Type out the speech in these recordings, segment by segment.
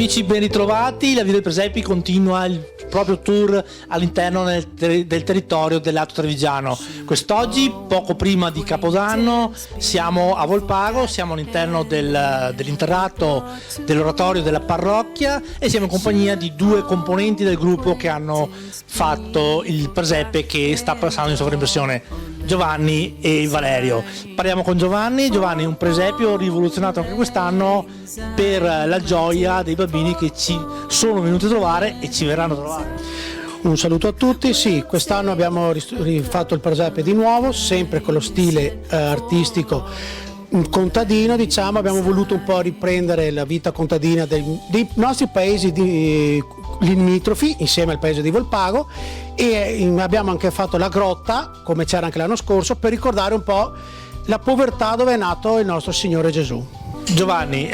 amici, ben ritrovati. La Via dei Presepi continua il proprio tour all'interno del territorio dell'Alto Trevigiano. Quest'oggi, poco prima di Capodanno, siamo a Volpago, siamo all'interno dell'interrato dell'oratorio della parrocchia e siamo in compagnia di due componenti del gruppo che hanno fatto il presepe che sta passando in sovraimpressione, Giovanni e Valerio. Parliamo con Giovanni. Giovanni, un presepio rivoluzionato anche quest'anno per la gioia dei bambini che ci sono venuti a trovare e ci verranno a trovare. Un saluto a tutti. Sì, quest'anno abbiamo rifatto il presepe di nuovo, sempre con lo stile artistico contadino, diciamo. Abbiamo voluto un po' riprendere la vita contadina dei nostri paesi limitrofi insieme al paese di Volpago, e abbiamo anche fatto la grotta, come c'era anche l'anno scorso, per ricordare un po' la povertà dove è nato il nostro Signore Gesù. Giovanni,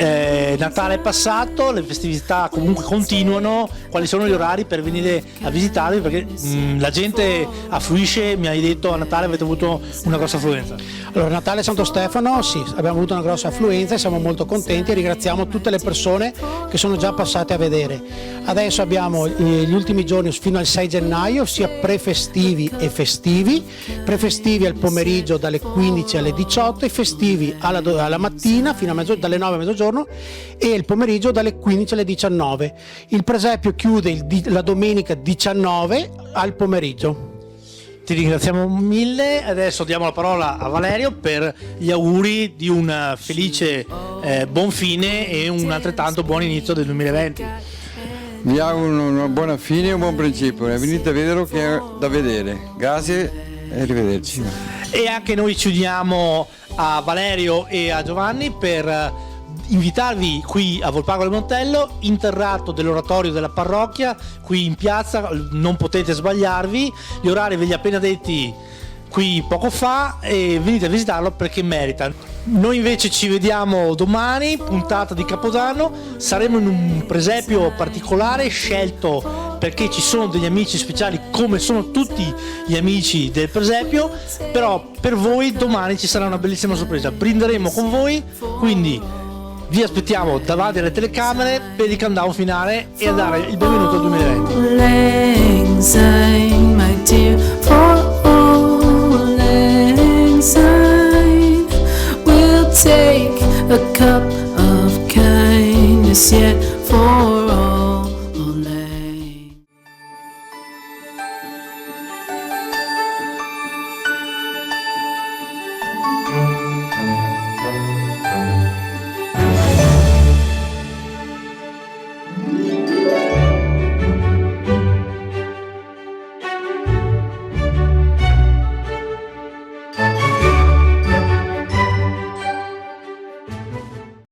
Natale è passato, le festività comunque continuano. Quali sono gli orari per venire a visitarvi? Perché la gente affluisce, mi hai detto a Natale avete avuto una grossa affluenza. Allora, Natale Santo Stefano, sì, abbiamo avuto una grossa affluenza e siamo molto contenti e ringraziamo tutte le persone che sono già passate a vedere. Adesso abbiamo gli ultimi giorni fino al 6 gennaio, sia prefestivi e festivi. Prefestivi al pomeriggio dalle 15 alle 18, i festivi alla mattina fino a dalle 9 a mezzogiorno e il pomeriggio dalle 15 alle 19. Il presepio chiude la domenica 19 al pomeriggio. Ti ringraziamo mille. Adesso diamo la parola a Valerio per gli auguri di un felice buon fine e un altrettanto buon inizio del 2020. Vi auguro una buona fine e un buon principio. Venite a vederlo che è da vedere. Grazie e arrivederci. E anche noi ci uniamo a Valerio e a Giovanni per invitarvi qui a Volpago del Montello, interrato dell'oratorio della parrocchia, qui in piazza. Non potete sbagliarvi, gli orari ve li ho appena detti qui poco fa e venite a visitarlo perché merita. Noi invece ci vediamo domani, puntata di Capodanno. Saremo in un presepio particolare scelto perché ci sono degli amici speciali, come sono tutti gli amici del presepio, però per voi domani ci sarà una bellissima sorpresa. Brinderemo con voi, quindi vi aspettiamo davanti alle telecamere per il countdown finale e a dare il benvenuto al 2020. Take a cup of kindness, yet